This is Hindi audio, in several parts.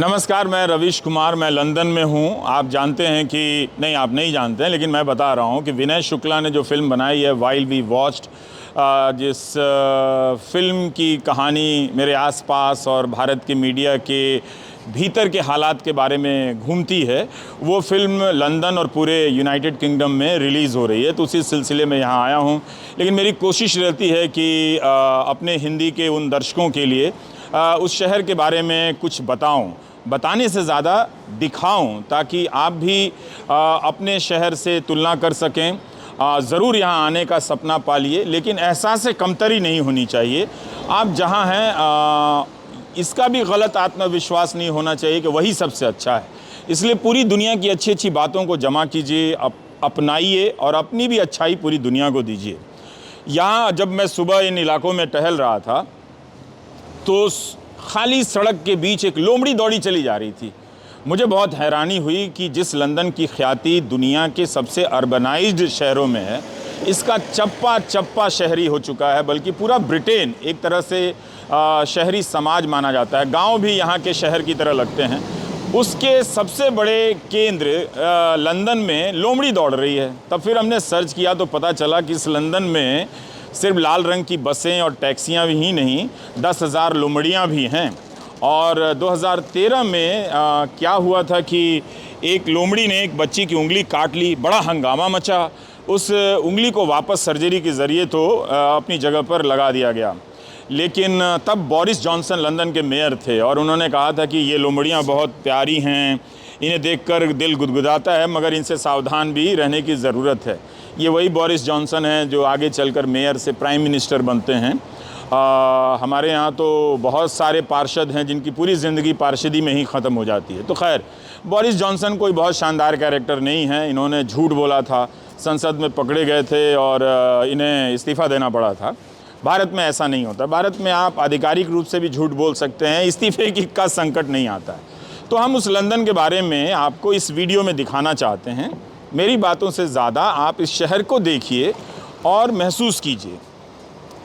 नमस्कार, मैं रवीश कुमार, मैं लंदन में हूँ। आप जानते हैं कि नहीं, आप नहीं जानते हैं, लेकिन मैं बता रहा हूँ कि विनय शुक्ला ने जो फ़िल्म बनाई है व्हाइल वी वॉच्ड, जिस फ़िल्म की कहानी मेरे आसपास और भारत के मीडिया के भीतर के हालात के बारे में घूमती है, वो फ़िल्म लंदन और पूरे यूनाइटेड किंगडम में रिलीज़ हो रही है। तो उसी सिलसिले में यहाँ आया हूँ। लेकिन मेरी कोशिश रहती है कि अपने हिंदी के उन दर्शकों के लिए उस शहर के बारे में कुछ बताऊं, बताने से ज़्यादा दिखाऊं, ताकि आप भी अपने शहर से तुलना कर सकें। ज़रूर यहाँ आने का सपना पालिए, लेकिन एहसास कमतरी नहीं होनी चाहिए। आप जहाँ हैं इसका भी गलत आत्मविश्वास नहीं होना चाहिए कि वही सबसे अच्छा है। इसलिए पूरी दुनिया की अच्छी अच्छी बातों को जमा कीजिए, अपनाइए और अपनी भी अच्छाई पूरी दुनिया को दीजिए। यहाँ जब मैं सुबह इन इलाकों में टहल रहा था तो खाली सड़क के बीच एक लोमड़ी दौड़ी चली जा रही थी। मुझे बहुत हैरानी हुई कि जिस लंदन की ख्याति दुनिया के सबसे अर्बनाइज्ड शहरों में है, इसका चप्पा चप्पा शहरी हो चुका है। बल्कि पूरा ब्रिटेन एक तरह से शहरी समाज माना जाता है। गांव भी यहाँ के शहर की तरह लगते हैं। उसके सबसे बड़े केंद्र लंदन में लोमड़ी दौड़ रही है। तब फिर हमने सर्च किया तो पता चला कि इस लंदन में सिर्फ लाल रंग की बसें और टैक्सियां भी ही नहीं, 10,000 लोमड़ियाँ भी हैं। और 2013 में क्या हुआ था कि एक लोमड़ी ने एक बच्ची की उंगली काट ली। बड़ा हंगामा मचा। उस उंगली को वापस सर्जरी के ज़रिए तो अपनी जगह पर लगा दिया गया। लेकिन तब बोरिस जॉनसन लंदन के मेयर थे और उन्होंने कहा था कि ये लोमड़ियाँ बहुत प्यारी हैं, इन्हें देखकर दिल गुदगुदाता है, मगर इनसे सावधान भी रहने की ज़रूरत है। ये वही बोरिस जॉनसन हैं जो आगे चलकर मेयर से प्राइम मिनिस्टर बनते हैं। हमारे यहाँ तो बहुत सारे पार्षद हैं जिनकी पूरी ज़िंदगी पार्षदी में ही ख़त्म हो जाती है। तो खैर, बोरिस जॉनसन कोई बहुत शानदार कैरेक्टर नहीं है। इन्होंने झूठ बोला था, संसद में पकड़े गए थे और इन्हें इस्तीफ़ा देना पड़ा था। भारत में ऐसा नहीं होता। भारत में आप आधिकारिक रूप से भी झूठ बोल सकते हैं, इस्तीफ़े की का संकट नहीं आता है। तो हम उस लंदन के बारे में आपको इस वीडियो में दिखाना चाहते हैं। मेरी बातों से ज़्यादा आप इस शहर को देखिए और महसूस कीजिए।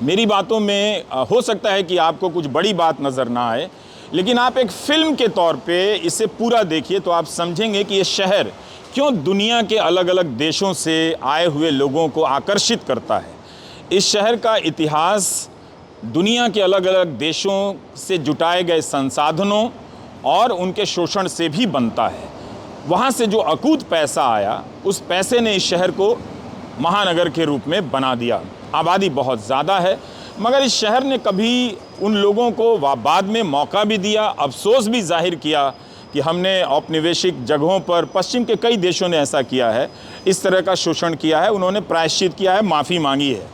मेरी बातों में हो सकता है कि आपको कुछ बड़ी बात नज़र ना आए, लेकिन आप एक फ़िल्म के तौर पे इसे पूरा देखिए तो आप समझेंगे कि ये शहर क्यों दुनिया के अलग अलग देशों से आए हुए लोगों को आकर्षित करता है। इस शहर का इतिहास दुनिया के अलग अलग देशों से जुटाए गए संसाधनों और उनके शोषण से भी बनता है। वहाँ से जो अकूत पैसा आया, उस पैसे ने इस शहर को महानगर के रूप में बना दिया। आबादी बहुत ज़्यादा है, मगर इस शहर ने कभी उन लोगों को बाद में मौका भी दिया, अफसोस भी जाहिर किया कि हमने औपनिवेशिक जगहों पर, पश्चिम के कई देशों ने ऐसा किया है, इस तरह का शोषण किया है, उन्होंने प्रायश्चित किया है, माफ़ी मांगी है।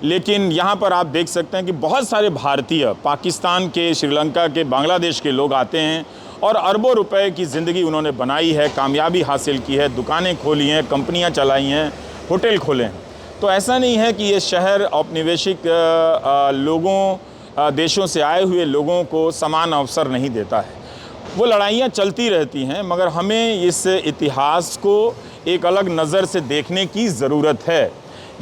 लेकिन यहाँ पर आप देख सकते हैं कि बहुत सारे भारतीय, पाकिस्तान के, श्रीलंका के, बांग्लादेश के लोग आते हैं और अरबों रुपए की ज़िंदगी उन्होंने बनाई है, कामयाबी हासिल की है, दुकानें खोली हैं, कंपनियां चलाई हैं, होटल खोले हैं। तो ऐसा नहीं है कि ये शहर औपनिवेशिक लोगों, देशों से आए हुए लोगों को समान अवसर नहीं देता है। वो लड़ाइयाँ चलती रहती हैं, मगर हमें इस इतिहास को एक अलग नज़र से देखने की ज़रूरत है।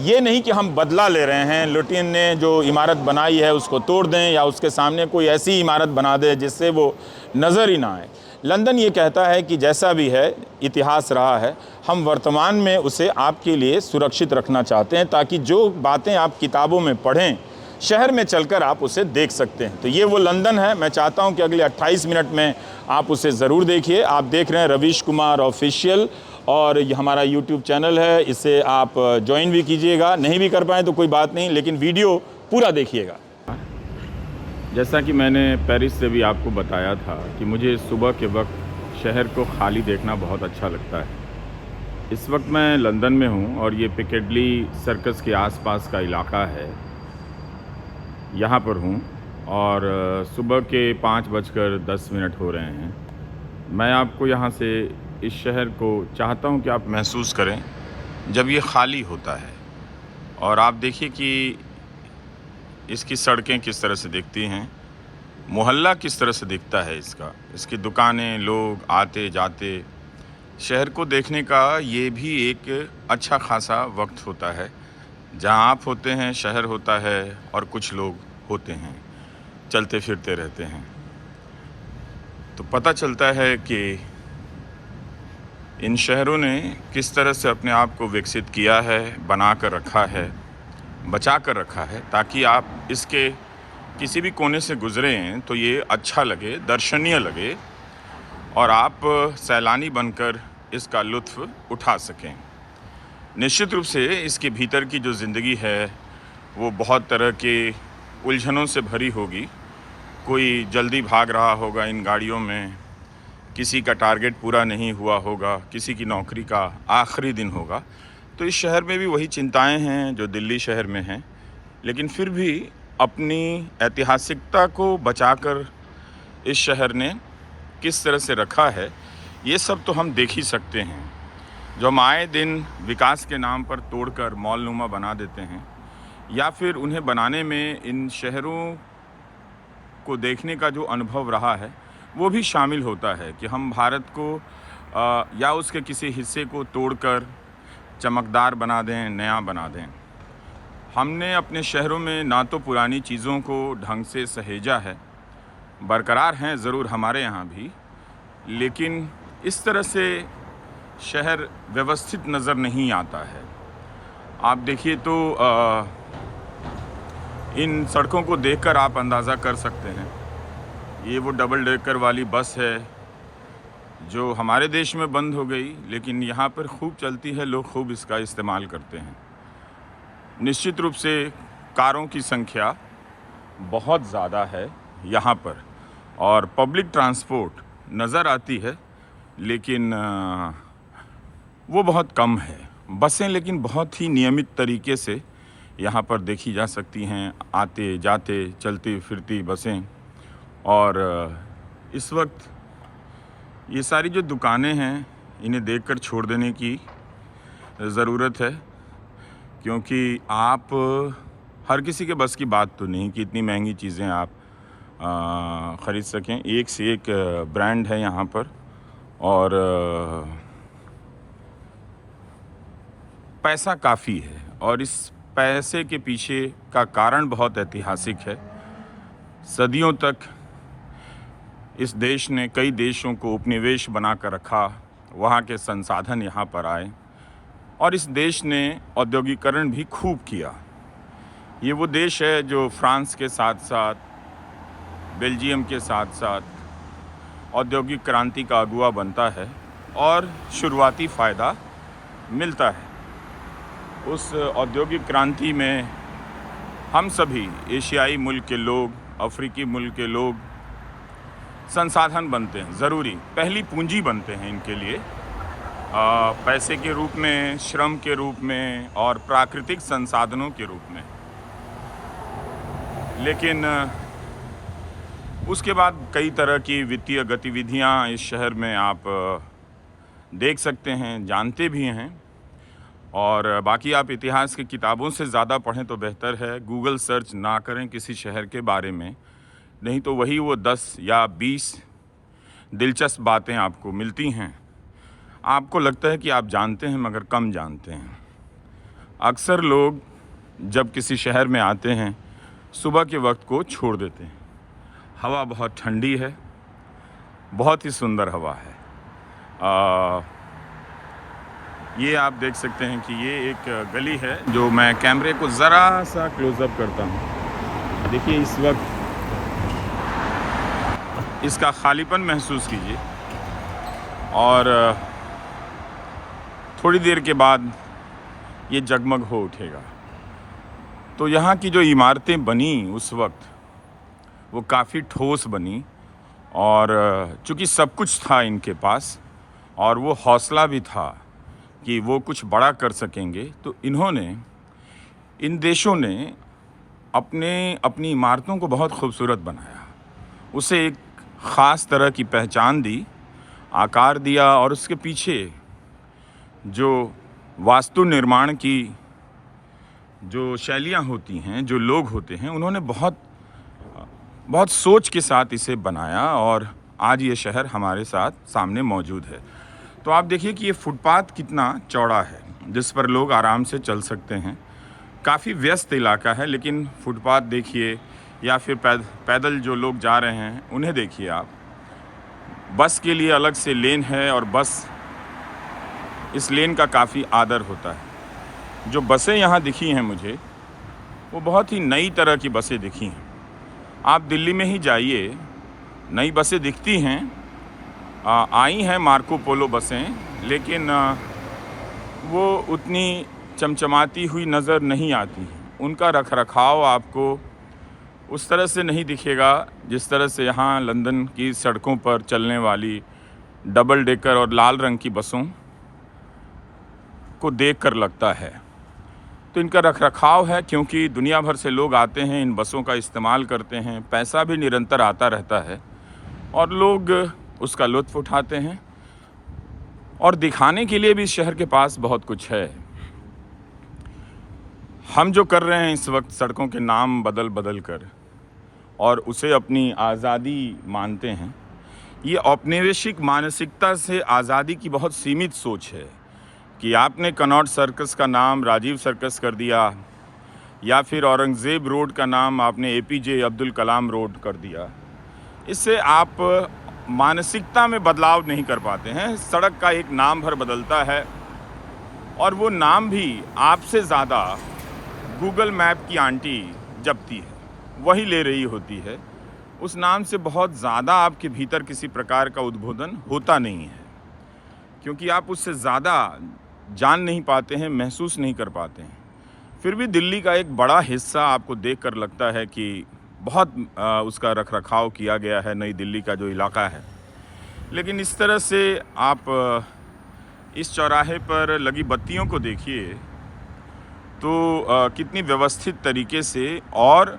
ये नहीं कि हम बदला ले रहे हैं, लुटियन ने जो इमारत बनाई है उसको तोड़ दें या उसके सामने कोई ऐसी इमारत बना दें जिससे वो नज़र ही ना आए। लंदन ये कहता है कि जैसा भी है, इतिहास रहा है, हम वर्तमान में उसे आपके लिए सुरक्षित रखना चाहते हैं, ताकि जो बातें आप किताबों में पढ़ें, शहर में चलकर आप उसे देख सकते हैं। तो ये वो लंदन है। मैं चाहता हूँ कि अगले 28 मिनट में आप उसे ज़रूर देखिए। आप देख रहे हैं रवीश कुमार ऑफिशियल, और ये हमारा यूट्यूब चैनल है, इसे आप ज्वाइन भी कीजिएगा। नहीं भी कर पाएँ तो कोई बात नहीं, लेकिन वीडियो पूरा देखिएगा। जैसा कि मैंने पेरिस से भी आपको बताया था कि मुझे सुबह के वक्त शहर को खाली देखना बहुत अच्छा लगता है। इस वक्त मैं लंदन में हूँ और ये पिकेडली सर्कस के आसपास का इलाका है, यहाँ पर हूँ और सुबह के 5:10 हो रहे हैं। मैं आपको यहाँ से इस शहर को चाहता हूँ कि आप महसूस करें जब ये खाली होता है। और आप देखिए कि इसकी सड़कें किस तरह से दिखती हैं, मोहल्ला किस तरह से दिखता है इसकी दुकानें, लोग आते जाते। शहर को देखने का ये भी एक अच्छा खासा वक्त होता है। जहाँ आप होते हैं शहर होता है और कुछ लोग होते हैं, चलते फिरते रहते हैं। तो पता चलता है कि इन शहरों ने किस तरह से अपने आप को विकसित किया है, बना कर रखा है, बचा कर रखा है, ताकि आप इसके किसी भी कोने से गुज़रें तो ये अच्छा लगे, दर्शनीय लगे और आप सैलानी बनकर इसका लुत्फ़ उठा सकें। निश्चित रूप से इसके भीतर की जो ज़िंदगी है वो बहुत तरह के उलझनों से भरी होगी। कोई जल्दी भाग रहा होगा इन गाड़ियों में, किसी का टारगेट पूरा नहीं हुआ होगा, किसी की नौकरी का आखिरी दिन होगा। तो इस शहर में भी वही चिंताएं हैं जो दिल्ली शहर में हैं, लेकिन फिर भी अपनी ऐतिहासिकता को बचाकर इस शहर ने किस तरह से रखा है, ये सब तो हम देख ही सकते हैं। जो हम आए दिन विकास के नाम पर तोड़कर मॉलनुमा बना देते हैं, या फिर उन्हें बनाने में इन शहरों को देखने का जो अनुभव रहा है वो भी शामिल होता है कि हम भारत को या उसके किसी हिस्से को तोड़कर चमकदार बना दें, नया बना दें। हमने अपने शहरों में ना तो पुरानी चीज़ों को ढंग से सहेजा है, बरकरार हैं ज़रूर हमारे यहाँ भी, लेकिन इस तरह से शहर व्यवस्थित नज़र नहीं आता है। आप देखिए तो इन सड़कों को देखकर आप अंदाज़ा कर सकते हैं। ये वो डबल डेकर वाली बस है जो हमारे देश में बंद हो गई, लेकिन यहाँ पर खूब चलती है, लोग खूब इसका इस्तेमाल करते हैं। निश्चित रूप से कारों की संख्या बहुत ज़्यादा है यहाँ पर और पब्लिक ट्रांसपोर्ट नज़र आती है, लेकिन वो बहुत कम है। बसें लेकिन बहुत ही नियमित तरीके से यहाँ पर देखी जा सकती हैं, आते जाते चलती फिरती बसें। और इस वक्त ये सारी जो दुकानें हैं इन्हें देखकर छोड़ देने की ज़रूरत है, क्योंकि आप हर किसी के बस की बात तो नहीं कि इतनी महंगी चीज़ें आप ख़रीद सकें। एक से एक ब्रांड है यहाँ पर और पैसा काफ़ी है, और इस पैसे के पीछे का कारण बहुत ऐतिहासिक है। सदियों तक इस देश ने कई देशों को उपनिवेश बना कर रखा, वहाँ के संसाधन यहाँ पर आए और इस देश ने औद्योगिकरण भी खूब किया। ये वो देश है जो फ्रांस के साथ साथ, बेल्जियम के साथ साथ औद्योगिक क्रांति का अगुआ बनता है और शुरुआती फ़ायदा मिलता है। उस औद्योगिक क्रांति में हम सभी एशियाई मुल्क के लोग, अफ्रीकी मुल्क के लोग संसाधन बनते हैं, ज़रूरी पहली पूंजी बनते हैं इनके लिए, पैसे के रूप में, श्रम के रूप में और प्राकृतिक संसाधनों के रूप में। लेकिन उसके बाद कई तरह की वित्तीय गतिविधियां इस शहर में आप देख सकते हैं, जानते भी हैं। और बाकी आप इतिहास की किताबों से ज़्यादा पढ़ें तो बेहतर है। गूगल सर्च ना करें किसी शहर के बारे में, नहीं तो वही वो 10 या 20 दिलचस्प बातें आपको मिलती हैं। आपको लगता है कि आप जानते हैं मगर कम जानते हैं। अक्सर लोग जब किसी शहर में आते हैं सुबह के वक्त को छोड़ देते हैं। हवा बहुत ठंडी है, बहुत ही सुंदर हवा है। ये आप देख सकते हैं कि ये एक गली है जो मैं कैमरे को ज़रा सा क्लोज़अप करता हूँ। देखिए इस वक्त इसका खालीपन महसूस कीजिए और थोड़ी देर के बाद ये जगमग हो उठेगा। तो यहाँ की जो इमारतें बनी उस वक्त वो काफ़ी ठोस बनी और चूँकि सब कुछ था इनके पास और वो हौसला भी था कि वो कुछ बड़ा कर सकेंगे, तो इन्होंने, इन देशों ने अपनी इमारतों को बहुत खूबसूरत बनाया, उसे एक ख़ास तरह की पहचान दी, आकार दिया और उसके पीछे जो वास्तु निर्माण की जो शैलियाँ होती हैं, जो लोग होते हैं, उन्होंने बहुत सोच के साथ इसे बनाया और आज ये शहर हमारे साथ सामने मौजूद है। तो आप देखिए कि ये फुटपाथ कितना चौड़ा है जिस पर लोग आराम से चल सकते हैं। काफ़ी व्यस्त इलाका है, लेकिन फुटपाथ देखिए या फिर पैदल जो लोग जा रहे हैं उन्हें देखिए आप। बस के लिए अलग से लेन है और बस इस लेन का काफ़ी आदर होता है। जो बसें यहाँ दिखी हैं मुझे, वो बहुत ही नई तरह की बसें दिखी हैं। आप दिल्ली में ही जाइए, नई बसें दिखती हैं, आई हैं मार्को पोलो बसें, लेकिन वो उतनी चमचमाती हुई नज़र नहीं आती हैं। उनका रखरखाव आपको उस तरह से नहीं दिखेगा जिस तरह से यहाँ लंदन की सड़कों पर चलने वाली डबल डेकर और लाल रंग की बसों को देखकर लगता है। तो इनका रखरखाव है, क्योंकि दुनिया भर से लोग आते हैं, इन बसों का इस्तेमाल करते हैं, पैसा भी निरंतर आता रहता है और लोग उसका लुत्फ़ उठाते हैं। और दिखाने के लिए भी शहर के पास बहुत कुछ है। हम जो कर रहे हैं इस वक्त सड़कों के नाम बदल बदल कर और उसे अपनी आज़ादी मानते हैं, ये औपनिवेशिक मानसिकता से आज़ादी की बहुत सीमित सोच है कि आपने कनॉट सर्कस का नाम राजीव सर्कस कर दिया या फिर औरंगज़ेब रोड का नाम आपने एपीजे अब्दुल कलाम रोड कर दिया। इससे आप मानसिकता में बदलाव नहीं कर पाते हैं। सड़क का एक नाम भर बदलता है और वो नाम भी आपसे ज़्यादा गूगल मैप की आंटी जपती है, वही ले रही होती है। उस नाम से बहुत ज़्यादा आपके भीतर किसी प्रकार का उद्बोधन होता नहीं है, क्योंकि आप उससे ज़्यादा जान नहीं पाते हैं, महसूस नहीं कर पाते हैं। फिर भी दिल्ली का एक बड़ा हिस्सा आपको देखकर लगता है कि बहुत उसका रखरखाव किया गया है, नई दिल्ली का जो इलाका है। लेकिन इस तरह से आप इस चौराहे पर लगी बत्तियों को देखिए तो कितनी व्यवस्थित तरीके से और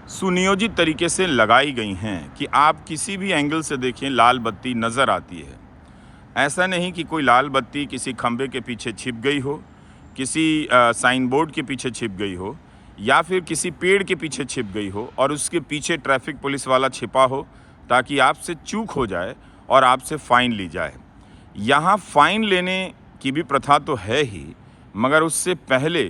सुनियोजित तरीके से लगाई गई हैं कि आप किसी भी एंगल से देखें लाल बत्ती नज़र आती है। ऐसा नहीं कि कोई लाल बत्ती किसी खंबे के पीछे छिप गई हो, किसी साइन बोर्ड के पीछे छिप गई हो या फिर किसी पेड़ के पीछे छिप गई हो और उसके पीछे ट्रैफिक पुलिस वाला छिपा हो ताकि आपसे चूक हो जाए और आपसे फ़ाइन ली जाए। यहाँ फ़ाइन लेने की भी प्रथा तो है ही, मगर उससे पहले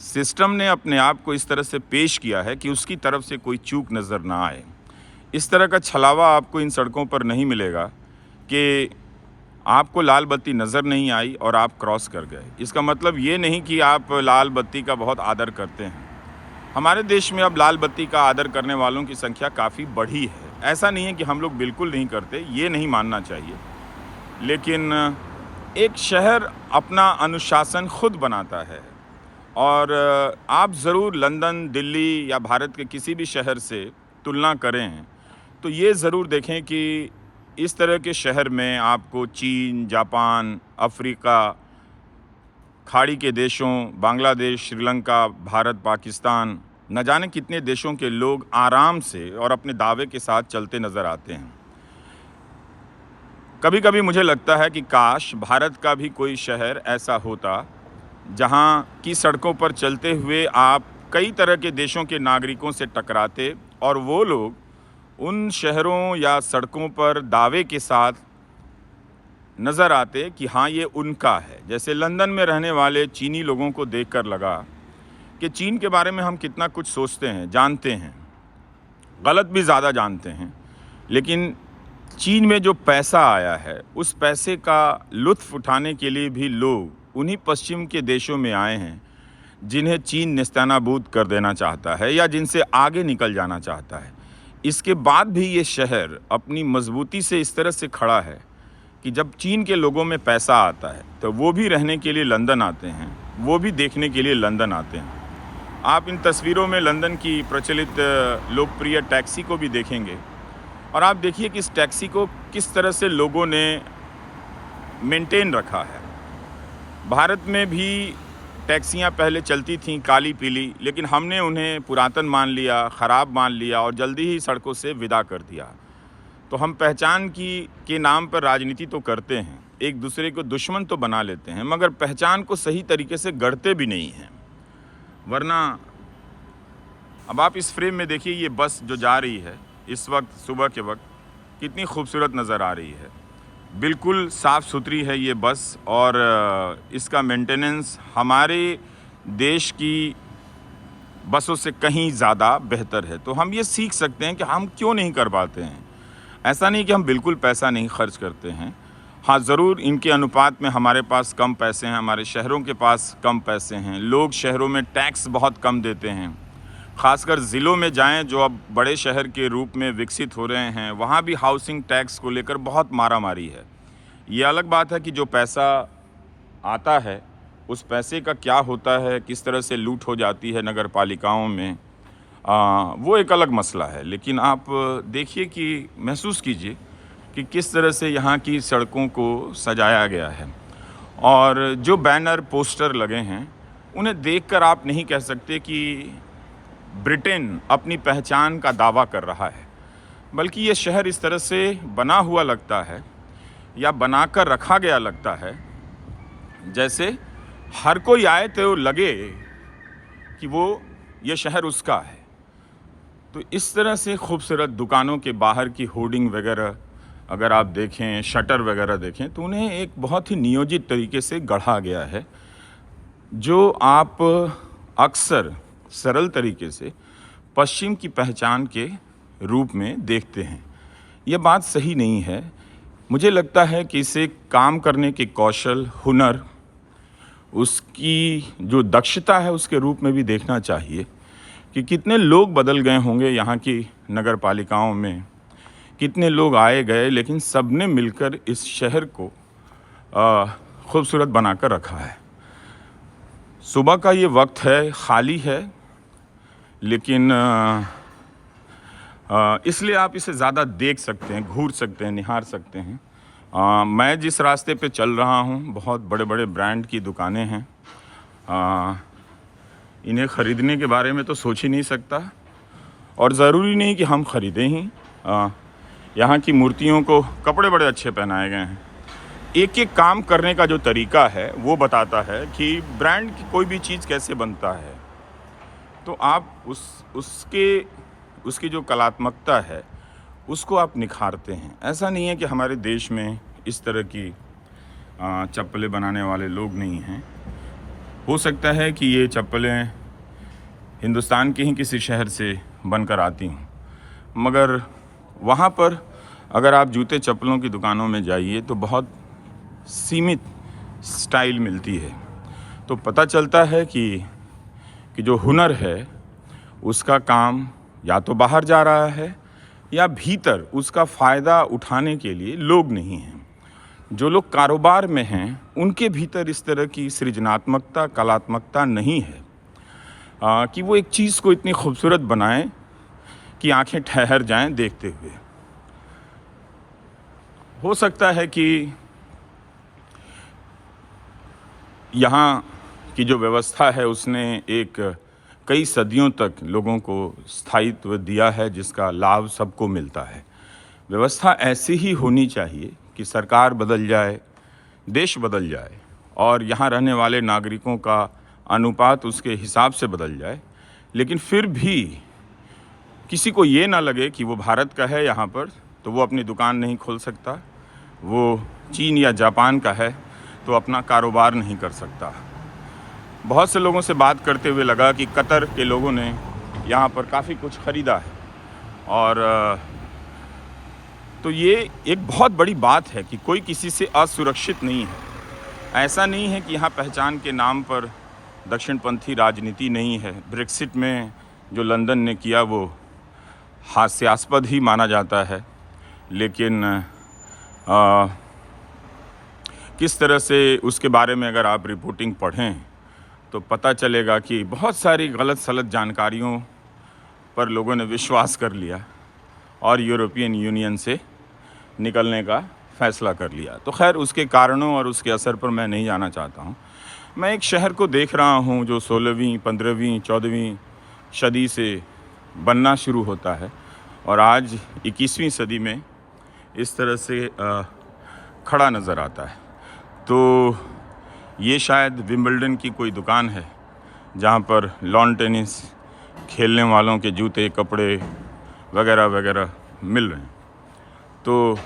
सिस्टम ने अपने आप को इस तरह से पेश किया है कि उसकी तरफ से कोई चूक नज़र ना आए। इस तरह का छलावा आपको इन सड़कों पर नहीं मिलेगा कि आपको लाल बत्ती नज़र नहीं आई और आप क्रॉस कर गए। इसका मतलब ये नहीं कि आप लाल बत्ती का बहुत आदर करते हैं। हमारे देश में अब लाल बत्ती का आदर करने वालों की संख्या काफ़ी बढ़ी है। ऐसा नहीं है कि हम लोग बिल्कुल नहीं करते, ये नहीं मानना चाहिए। लेकिन एक शहर अपना अनुशासन खुद बनाता है और आप ज़रूर लंदन, दिल्ली या भारत के किसी भी शहर से तुलना करें तो ये ज़रूर देखें कि इस तरह के शहर में आपको चीन, जापान, अफ्रीका, खाड़ी के देशों, बांग्लादेश, श्रीलंका, भारत, पाकिस्तान, न जाने कितने देशों के लोग आराम से और अपने दावे के साथ चलते नज़र आते हैं। कभी कभी मुझे लगता है कि काश भारत का भी कोई शहर ऐसा होता जहाँ की सड़कों पर चलते हुए आप कई तरह के देशों के नागरिकों से टकराते और वो लोग उन शहरों या सड़कों पर दावे के साथ नज़र आते कि हाँ ये उनका है। जैसे लंदन में रहने वाले चीनी लोगों को देखकर लगा कि चीन के बारे में हम कितना कुछ सोचते हैं, जानते हैं, गलत भी ज़्यादा जानते हैं, लेकिन चीन में जो पैसा आया है उस पैसे का लुत्फ़ उठाने के लिए भी लोग उन्हीं पश्चिम के देशों में आए हैं जिन्हें चीन नेस्तनाबूद कर देना चाहता है या जिनसे आगे निकल जाना चाहता है। इसके बाद भी ये शहर अपनी मजबूती से इस तरह से खड़ा है कि जब चीन के लोगों में पैसा आता है तो वो भी रहने के लिए लंदन आते हैं, वो भी देखने के लिए लंदन आते हैं। आप इन तस्वीरों में लंदन की प्रचलित लोकप्रिय टैक्सी को भी देखेंगे और आप देखिए कि इस टैक्सी को किस तरह से लोगों ने मेंटेन रखा है। भारत में भी टैक्सियां पहले चलती थीं काली पीली, लेकिन हमने उन्हें पुरातन मान लिया, ख़राब मान लिया और जल्दी ही सड़कों से विदा कर दिया। तो हम पहचान के नाम पर राजनीति तो करते हैं, एक दूसरे को दुश्मन तो बना लेते हैं, मगर पहचान को सही तरीके से गढ़ते भी नहीं हैं। वरना अब आप इस फ्रेम में देखिए, ये बस जो जा रही है इस वक्त सुबह के वक्त कितनी खूबसूरत नज़र आ रही है। बिल्कुल साफ़ सुथरी है ये बस और इसका मेंटेनेंस हमारे देश की बसों से कहीं ज़्यादा बेहतर है। तो हम ये सीख सकते हैं कि हम क्यों नहीं कर पाते हैं। ऐसा नहीं कि हम बिल्कुल पैसा नहीं खर्च करते हैं। हाँ, ज़रूर इनके अनुपात में हमारे पास कम पैसे हैं, हमारे शहरों के पास कम पैसे हैं। लोग शहरों में टैक्स बहुत कम देते हैं। ख़ासकर ज़िलों में जाएं जो अब बड़े शहर के रूप में विकसित हो रहे हैं, वहाँ भी हाउसिंग टैक्स को लेकर बहुत मारामारी है। ये अलग बात है कि जो पैसा आता है उस पैसे का क्या होता है, किस तरह से लूट हो जाती है नगर पालिकाओं में, वो एक अलग मसला है। लेकिन आप देखिए कि महसूस कीजिए कि किस तरह से यहाँ की सड़कों को सजाया गया है और जो बैनर पोस्टर लगे हैं उन्हें देखकर आप नहीं कह सकते कि ब्रिटेन अपनी पहचान का दावा कर रहा है, बल्कि ये शहर इस तरह से बना हुआ लगता है या बनाकर रखा गया लगता है जैसे हर कोई आए तो लगे कि वो ये शहर उसका है। तो इस तरह से खूबसूरत दुकानों के बाहर की होर्डिंग वगैरह अगर आप देखें, शटर वगैरह देखें, तो उन्हें एक बहुत ही नियोजित तरीके से गढ़ा गया है, जो आप अक्सर सरल तरीके से पश्चिम की पहचान के रूप में देखते हैं। यह बात सही नहीं है। मुझे लगता है कि इसे काम करने के कौशल, हुनर, उसकी जो दक्षता है उसके रूप में भी देखना चाहिए कि कितने लोग बदल गए होंगे यहाँ की नगर पालिकाओं में, कितने लोग आए गए, लेकिन सब ने मिलकर इस शहर को खूबसूरत बनाकर रखा है। सुबह का ये वक्त है, खाली है, लेकिन इसलिए आप इसे ज़्यादा देख सकते हैं, घूर सकते हैं, निहार सकते हैं। मैं जिस रास्ते पे चल रहा हूँ, बहुत बड़े बड़े ब्रांड की दुकानें हैं। इन्हें ख़रीदने के बारे में तो सोच ही नहीं सकता और ज़रूरी नहीं कि हम ख़रीदें ही। यहाँ की मूर्तियों को कपड़े बड़े अच्छे पहनाए गए हैं। एक एक काम करने का जो तरीका है वो बताता है कि ब्रांड की कोई भी चीज़ कैसे बनता है। तो आप उसकी जो कलात्मकता है उसको आप निखारते हैं। ऐसा नहीं है कि हमारे देश में इस तरह की चप्पलें बनाने वाले लोग नहीं हैं। हो सकता है कि ये चप्पलें हिंदुस्तान के ही किसी शहर से बनकर आती हों, मगर वहाँ पर अगर आप जूते चप्पलों की दुकानों में जाइए तो बहुत सीमित स्टाइल मिलती है। तो पता चलता है कि जो हुनर है उसका काम या तो बाहर जा रहा है या भीतर उसका फ़ायदा उठाने के लिए लोग नहीं हैं। जो लोग कारोबार में हैं उनके भीतर इस तरह की सृजनात्मकता, कलात्मकता नहीं है कि वो एक चीज़ को इतनी खूबसूरत बनाएं कि आंखें ठहर जाएं देखते हुए। हो सकता है कि यहाँ की जो व्यवस्था है उसने एक कई सदियों तक लोगों को स्थायित्व दिया है जिसका लाभ सबको मिलता है। व्यवस्था ऐसी ही होनी चाहिए कि सरकार बदल जाए, देश बदल जाए और यहाँ रहने वाले नागरिकों का अनुपात उसके हिसाब से बदल जाए, लेकिन फिर भी किसी को ये ना लगे कि वो भारत का है यहाँ पर तो वो अपनी दुकान नहीं खोल सकता, वो चीन या जापान का है तो अपना कारोबार नहीं कर सकता। बहुत से लोगों से बात करते हुए लगा कि कतर के लोगों ने यहाँ पर काफ़ी कुछ ख़रीदा है और तो ये एक बहुत बड़ी बात है कि कोई किसी से असुरक्षित नहीं है। ऐसा नहीं है कि यहाँ पहचान के नाम पर दक्षिणपंथी राजनीति नहीं है। ब्रेक्सिट में जो लंदन ने किया वो हास्यास्पद ही माना जाता है, लेकिन किस तरह से उसके बारे में अगर आप रिपोर्टिंग पढ़ें तो पता चलेगा कि बहुत सारी गलत सलत जानकारियों पर लोगों ने विश्वास कर लिया और यूरोपियन यूनियन से निकलने का फ़ैसला कर लिया। तो खैर उसके कारणों और उसके असर पर मैं नहीं जाना चाहता हूँ। मैं एक शहर को देख रहा हूँ जो 16वीं, 15वीं, 14वीं सदी से बनना शुरू होता है और आज 21वीं सदी में इस तरह से खड़ा नज़र आता है। तो ये शायद विंबलडन की कोई दुकान है जहाँ पर लॉन टेनिस खेलने वालों के जूते, कपड़े वगैरह वगैरह मिल रहे हैं। तो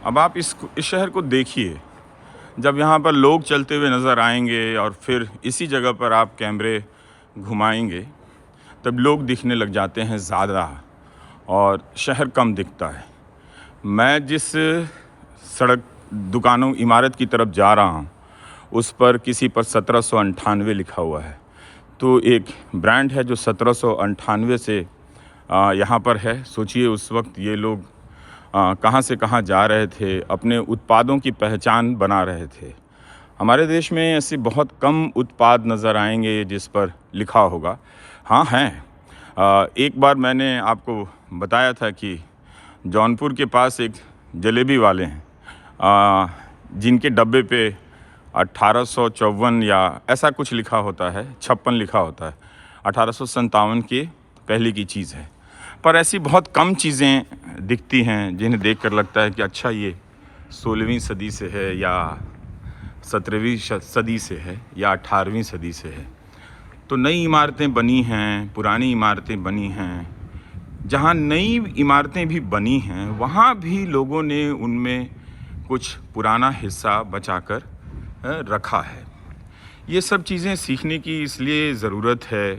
अब आप इस शहर को देखिए, जब यहाँ पर लोग चलते हुए नज़र आएंगे और फिर इसी जगह पर आप कैमरे घुमाएंगे तब लोग दिखने लग जाते हैं ज़्यादा और शहर कम दिखता है। मैं जिस सड़क, दुकानों, इमारत की तरफ जा रहा हूँ उस पर किसी पर 1798 लिखा हुआ है। तो एक ब्रांड है जो 1798 से यहाँ पर है। सोचिए उस वक्त ये लोग कहाँ से कहाँ जा रहे थे, अपने उत्पादों की पहचान बना रहे थे। हमारे देश में ऐसे बहुत कम उत्पाद नज़र आएंगे जिस पर लिखा होगा। हाँ हैं। एक बार मैंने आपको बताया था कि जौनपुर के पास एक जलेबी वाले हैं जिनके डब्बे पे 1854 या ऐसा कुछ लिखा होता है, 56 लिखा होता है। 1857 की पहले की चीज़ है। पर ऐसी बहुत कम चीज़ें दिखती हैं जिन्हें देखकर लगता है कि अच्छा ये 16वीं सदी से है या 17वीं सदी से है या 18वीं सदी से है। तो नई इमारतें बनी हैं, पुरानी इमारतें बनी हैं। जहाँ नई इमारतें भी बनी हैं वहाँ भी लोगों ने उनमें कुछ पुराना हिस्सा बचाकर रखा है। ये सब चीज़ें सीखने की इसलिए ज़रूरत है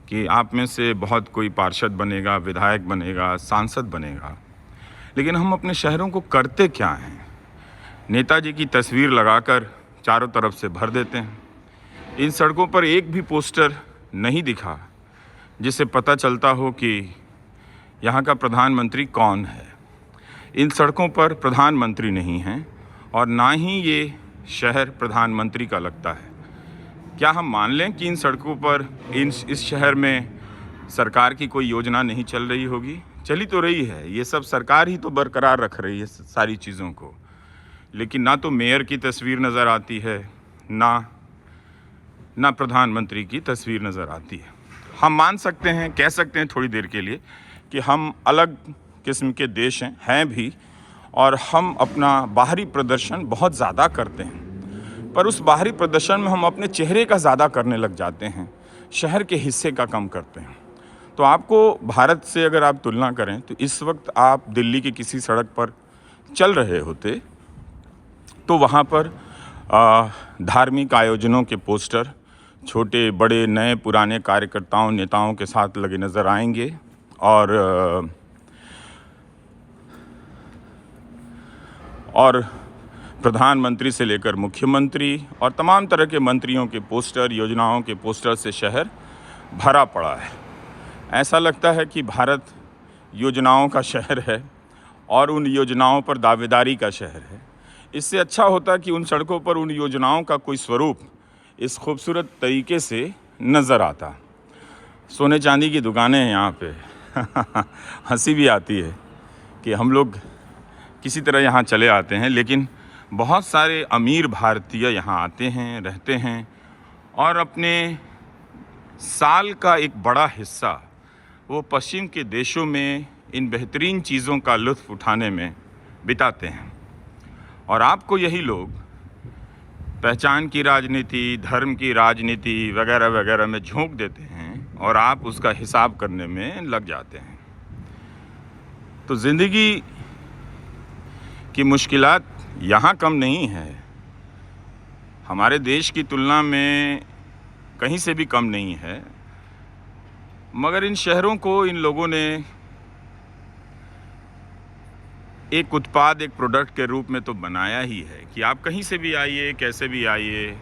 कि आप में से बहुत कोई पार्षद बनेगा, विधायक बनेगा, सांसद बनेगा, लेकिन हम अपने शहरों को करते क्या हैं? नेताजी की तस्वीर लगाकर चारों तरफ से भर देते हैं। इन सड़कों पर एक भी पोस्टर नहीं दिखा जिससे पता चलता हो कि यहाँ का प्रधानमंत्री कौन है। इन सड़कों पर प्रधानमंत्री नहीं हैं और ना ही ये शहर प्रधानमंत्री का लगता है। क्या हम मान लें कि इन सड़कों पर इस शहर में सरकार की कोई योजना नहीं चल रही होगी? चली तो रही है, ये सब सरकार ही तो बरकरार रख रही है सारी चीज़ों को। लेकिन ना तो मेयर की तस्वीर नज़र आती है, ना प्रधानमंत्री की तस्वीर नज़र आती है। हम मान सकते हैं, कह सकते हैं थोड़ी देर के लिए कि हम अलग किस्म के देश हैं भी, और हम अपना बाहरी प्रदर्शन बहुत ज़्यादा करते हैं। पर उस बाहरी प्रदर्शन में हम अपने चेहरे का ज़्यादा करने लग जाते हैं, शहर के हिस्से का कम करते हैं। तो आपको भारत से अगर आप तुलना करें तो इस वक्त आप दिल्ली की किसी सड़क पर चल रहे होते तो वहाँ पर धार्मिक आयोजनों के पोस्टर छोटे बड़े, नए पुराने कार्यकर्ताओं, नेताओं के साथ लगे नज़र आएंगे। और प्रधानमंत्री से लेकर मुख्यमंत्री और तमाम तरह के मंत्रियों के पोस्टर, योजनाओं के पोस्टर से शहर भरा पड़ा है। ऐसा लगता है कि भारत योजनाओं का शहर है और उन योजनाओं पर दावेदारी का शहर है। इससे अच्छा होता कि उन सड़कों पर उन योजनाओं का कोई स्वरूप इस खूबसूरत तरीके से नज़र आता। सोने चांदी की दुकानें हैं यहाँ पे हंसी भी आती है कि हम लोग किसी तरह यहाँ चले आते हैं, लेकिन बहुत सारे अमीर भारतीय यहाँ आते हैं, रहते हैं और अपने साल का एक बड़ा हिस्सा वो पश्चिम के देशों में इन बेहतरीन चीज़ों का लुत्फ़ उठाने में बिताते हैं। और आपको यही लोग पहचान की राजनीति, धर्म की राजनीति वगैरह वगैरह में झोंक देते हैं और आप उसका हिसाब करने में लग जाते हैं। तो ज़िंदगी की मुश्किलात यहाँ कम नहीं है, हमारे देश की तुलना में कहीं से भी कम नहीं है। मगर इन शहरों को इन लोगों ने एक उत्पाद, एक प्रोडक्ट के रूप में तो बनाया ही है कि आप कहीं से भी आइए, कैसे भी आइए,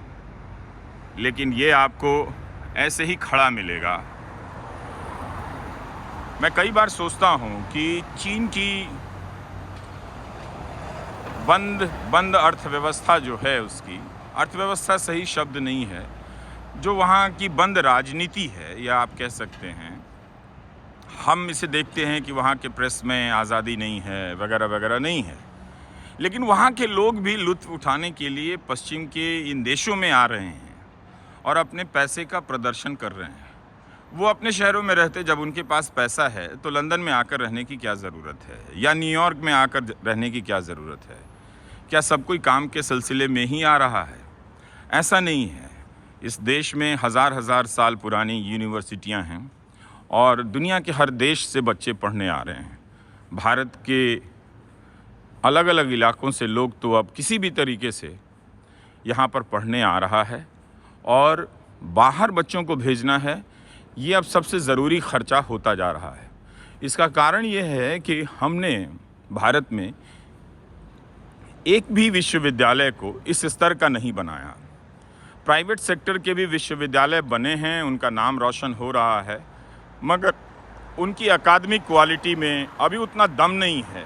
लेकिन ये आपको ऐसे ही खड़ा मिलेगा। मैं कई बार सोचता हूँ कि चीन की बंद अर्थव्यवस्था जो है, उसकी अर्थव्यवस्था सही शब्द नहीं है, जो वहाँ की बंद राजनीति है या आप कह सकते हैं, हम इसे देखते हैं कि वहाँ के प्रेस में आज़ादी नहीं है वगैरह वगैरह नहीं है। लेकिन वहाँ के लोग भी लुत्फ़ उठाने के लिए पश्चिम के इन देशों में आ रहे हैं और अपने पैसे का प्रदर्शन कर रहे हैं। वो अपने शहरों में रहते, जब उनके पास पैसा है तो लंदन में आकर रहने की क्या ज़रूरत है या न्यूयॉर्क में आकर रहने की क्या ज़रूरत है? क्या सब कोई काम के सिलसिले में ही आ रहा है? ऐसा नहीं है। इस देश में हज़ार साल पुरानी यूनिवर्सिटियां हैं और दुनिया के हर देश से बच्चे पढ़ने आ रहे हैं। भारत के अलग अलग इलाकों से लोग तो अब किसी भी तरीके से यहाँ पर पढ़ने आ रहा है और बाहर बच्चों को भेजना है, ये अब सबसे ज़रूरी ख़र्चा होता जा रहा है। इसका कारण ये है कि हमने भारत में एक भी विश्वविद्यालय को इस स्तर का नहीं बनाया। प्राइवेट सेक्टर के भी विश्वविद्यालय बने हैं, उनका नाम रोशन हो रहा है, मगर उनकी अकादमिक क्वालिटी में अभी उतना दम नहीं है।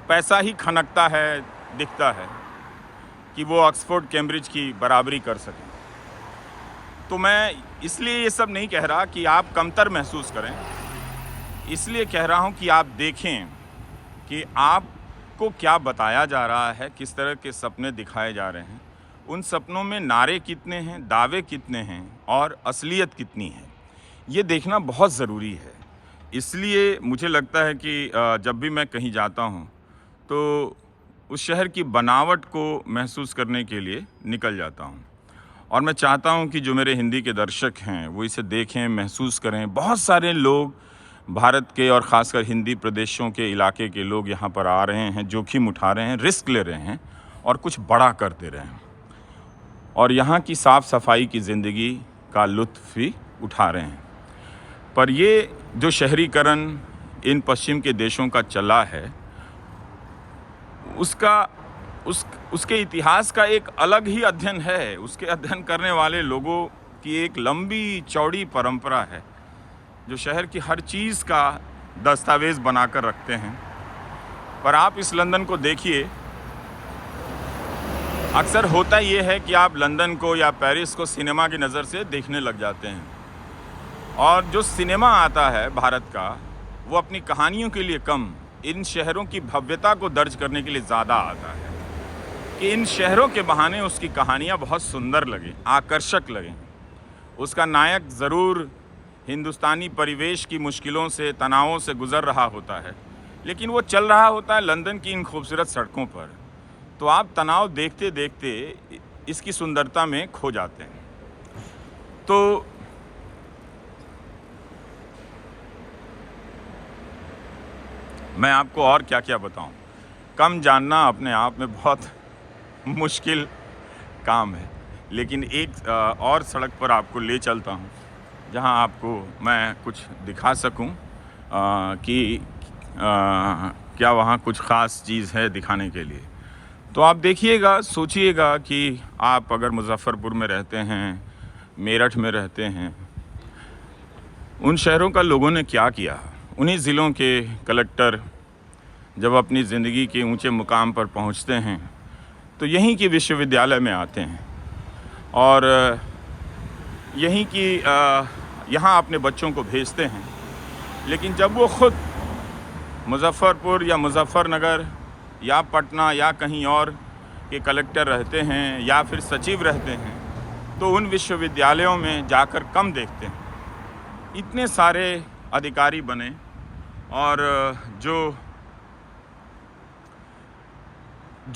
पैसा ही खनकता है, दिखता है कि वो ऑक्सफोर्ड कैम्ब्रिज की बराबरी कर सकें। तो मैं इसलिए ये सब नहीं कह रहा कि आप कमतर महसूस करें, इसलिए कह रहा हूँ कि आप देखें कि आपको क्या बताया जा रहा है, किस तरह के सपने दिखाए जा रहे हैं, उन सपनों में नारे कितने हैं, दावे कितने हैं और असलियत कितनी है, ये देखना बहुत ज़रूरी है। इसलिए मुझे लगता है कि जब भी मैं कहीं जाता हूँ तो उस शहर की बनावट को महसूस करने के लिए निकल जाता हूँ, और मैं चाहता हूँ कि जो मेरे हिंदी के दर्शक हैं वो इसे देखें, महसूस करें। बहुत सारे लोग भारत के और ख़ासकर हिंदी प्रदेशों के इलाके के लोग यहाँ पर आ रहे हैं, जोखिम उठा रहे हैं, रिस्क ले रहे हैं और कुछ बड़ा करते रहे हैं, और यहाँ की साफ़ सफाई की ज़िंदगी का लुत्फ़ भी उठा रहे हैं। पर ये जो शहरीकरण इन पश्चिम के देशों का चला है, उसके इतिहास का एक अलग ही अध्ययन है। उसके अध्ययन करने वाले लोगों की एक लंबी चौड़ी परंपरा है, जो शहर की हर चीज़ का दस्तावेज़ बनाकर रखते हैं। पर आप इस लंदन को देखिए, अक्सर होता ये है कि आप लंदन को या पेरिस को सिनेमा की नज़र से देखने लग जाते हैं, और जो सिनेमा आता है भारत का, वो अपनी कहानियों के लिए कम, इन शहरों की भव्यता को दर्ज करने के लिए ज़्यादा आता है, कि इन शहरों के बहाने उसकी कहानियाँ बहुत सुंदर लगें, आकर्षक लगें। उसका नायक ज़रूर हिंदुस्तानी परिवेश की मुश्किलों से, तनावों से गुज़र रहा होता है, लेकिन वो चल रहा होता है लंदन की इन खूबसूरत सड़कों पर। तो आप तनाव देखते देखते इसकी सुंदरता में खो जाते हैं। तो मैं आपको और क्या क्या बताऊं, कम जानना अपने आप में बहुत मुश्किल काम है, लेकिन एक और सड़क पर आपको ले चलता हूं, जहां आपको मैं कुछ दिखा सकूं कि क्या वहां कुछ ख़ास चीज़ है दिखाने के लिए। तो आप देखिएगा, सोचिएगा कि आप अगर मुज़फ़्फ़रपुर में रहते हैं, मेरठ में रहते हैं, उन शहरों का लोगों ने क्या किया। उन्हीं ज़िलों के कलेक्टर जब अपनी ज़िंदगी के ऊंचे मुकाम पर पहुंचते हैं तो यहीं की विश्वविद्यालय में आते हैं, और यहीं की यहाँ अपने बच्चों को भेजते हैं। लेकिन जब वो ख़ुद मुज़फ़्फ़रपुर या मुज़फ़्फ़रनगर या पटना या कहीं और के कलेक्टर रहते हैं या फिर सचिव रहते हैं, तो उन विश्वविद्यालयों में जाकर कम देखते हैं। इतने सारे अधिकारी बने और जो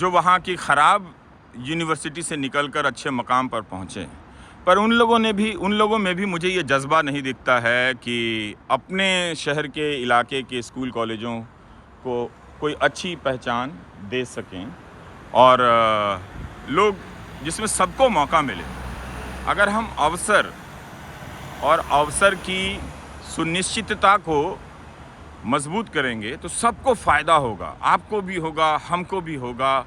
वहाँ की ख़राब यूनिवर्सिटी से निकलकर अच्छे मकाम पर पहुँचे, पर उन लोगों में भी मुझे ये जज्बा नहीं दिखता है कि अपने शहर के इलाके के स्कूल कॉलेजों को कोई अच्छी पहचान दे सकें, और लोग जिसमें सबको मौका मिले। अगर हम अवसर की सुनिश्चितता को मजबूत करेंगे तो सबको फ़ायदा होगा, आपको भी होगा, हमको भी होगा।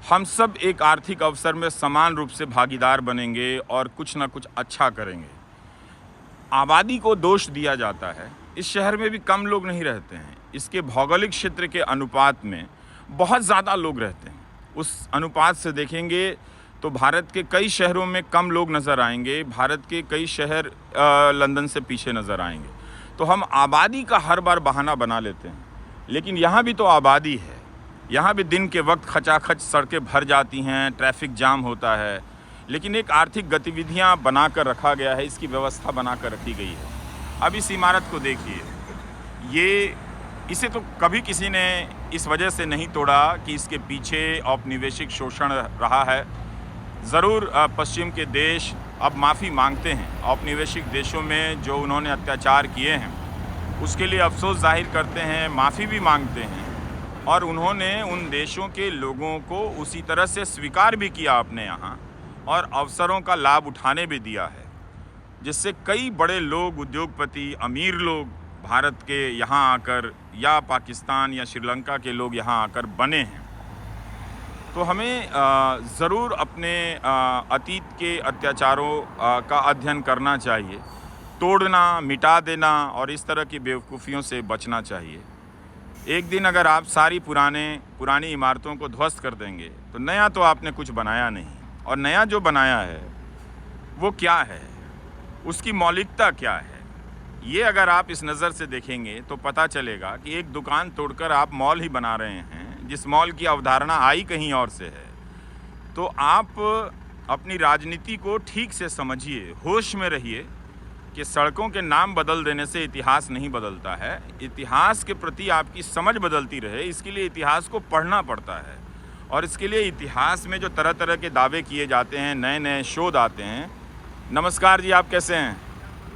हम सब एक आर्थिक अवसर में समान रूप से भागीदार बनेंगे और कुछ ना कुछ अच्छा करेंगे। आबादी को दोष दिया जाता है, इस शहर में भी कम लोग नहीं रहते हैं, इसके भौगोलिक क्षेत्र के अनुपात में बहुत ज़्यादा लोग रहते हैं। उस अनुपात से देखेंगे तो भारत के कई शहरों में कम लोग नज़र आएंगे, भारत के कई शहर लंदन से पीछे नज़र आएंगे। तो हम आबादी का हर बार बहाना बना लेते हैं, लेकिन यहाँ भी तो आबादी है, यहाँ भी दिन के वक्त खचाखच सड़कें भर जाती हैं, ट्रैफिक जाम होता है, लेकिन एक आर्थिक गतिविधियाँ बना कर रखा गया है, इसकी व्यवस्था बना कर रखी गई है। अब इस इमारत को देखिए, इसे तो कभी किसी ने इस वजह से नहीं तोड़ा कि इसके पीछे औपनिवेशिक शोषण रहा है। ज़रूर पश्चिम के देश अब माफ़ी मांगते हैं, औपनिवेशिक देशों में जो उन्होंने अत्याचार किए हैं उसके लिए अफसोस जाहिर करते हैं, माफ़ी भी मांगते हैं, और उन्होंने उन देशों के लोगों को उसी तरह से स्वीकार भी किया अपने यहाँ, और अवसरों का लाभ उठाने भी दिया है, जिससे कई बड़े लोग, उद्योगपति, अमीर लोग भारत के यहाँ आकर या पाकिस्तान या श्रीलंका के लोग यहाँ आकर बने हैं, तो हमें ज़रूर अपने अतीत के अत्याचारों का अध्ययन करना चाहिए। तोड़ना, मिटा देना और इस तरह की बेवकूफ़ियों से बचना चाहिए। एक दिन अगर आप सारी पुरानी इमारतों को ध्वस्त कर देंगे तो नया तो आपने कुछ बनाया नहीं, और नया जो बनाया है वो क्या है, उसकी मौलिकता क्या है, ये अगर आप इस नज़र से देखेंगे तो पता चलेगा कि एक दुकान तोड़कर आप मॉल ही बना रहे हैं, जिस मॉल की अवधारणा आई कहीं और से है। तो आप अपनी राजनीति को ठीक से समझिए, होश में रहिए कि सड़कों के नाम बदल देने से इतिहास नहीं बदलता है। इतिहास के प्रति आपकी समझ बदलती रहे, इसके लिए इतिहास को पढ़ना पड़ता है, और इसके लिए इतिहास में जो तरह तरह के दावे किए जाते हैं, नए नए शोध आते हैं। नमस्कार जी, आप कैसे हैं?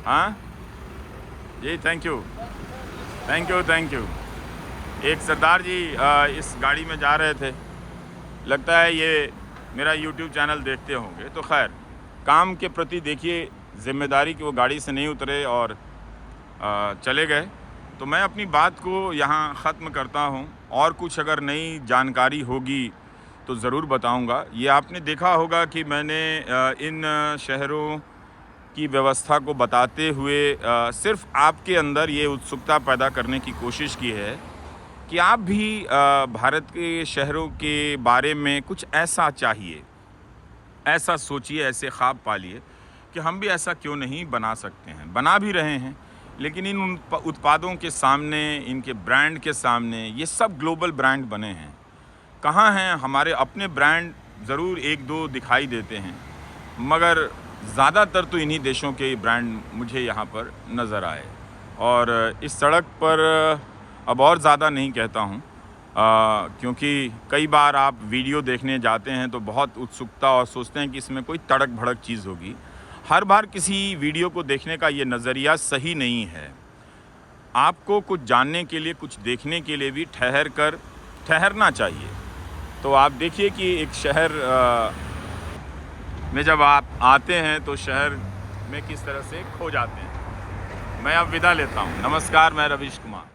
हाँ जी, thank you thank you thank you. एक सरदार जी इस गाड़ी में जा रहे थे, लगता है ये मेरा YouTube चैनल देखते होंगे। तो खैर, काम के प्रति देखिए जिम्मेदारी कि वो गाड़ी से नहीं उतरे और चले गए। तो मैं अपनी बात को यहाँ ख़त्म करता हूँ, और कुछ अगर नई जानकारी होगी तो ज़रूर बताऊँगा। ये आपने देखा होगा कि मैंने इन शहरों की व्यवस्था को बताते हुए सिर्फ़ आपके अंदर ये उत्सुकता पैदा करने की कोशिश की है कि आप भी भारत के शहरों के बारे में कुछ ऐसा चाहिए, ऐसा सोचिए, ऐसे ख्वाब पालिए कि हम भी ऐसा क्यों नहीं बना सकते हैं। बना भी रहे हैं, लेकिन इन उत्पादों के सामने, इनके ब्रांड के सामने, ये सब ग्लोबल ब्रांड बने हैं। कहाँ हैं हमारे अपने ब्रांड? ज़रूर एक दो दिखाई देते हैं, मगर ज़्यादातर तो इन्हीं देशों के ब्रांड मुझे यहाँ पर नज़र आए। और इस सड़क पर अब और ज़्यादा नहीं कहता हूँ, क्योंकि कई बार आप वीडियो देखने जाते हैं तो बहुत उत्सुकता और सोचते हैं कि इसमें कोई तड़क भड़क चीज़ होगी। हर बार किसी वीडियो को देखने का ये नज़रिया सही नहीं है। आपको कुछ जानने के लिए, कुछ देखने के लिए भी ठहरना चाहिए। तो आप देखिए कि एक शहर में जब आप आते हैं तो शहर में किस तरह से खो जाते हैं। मैं अब विदा लेता हूँ। नमस्कार, मैं रवीश कुमार।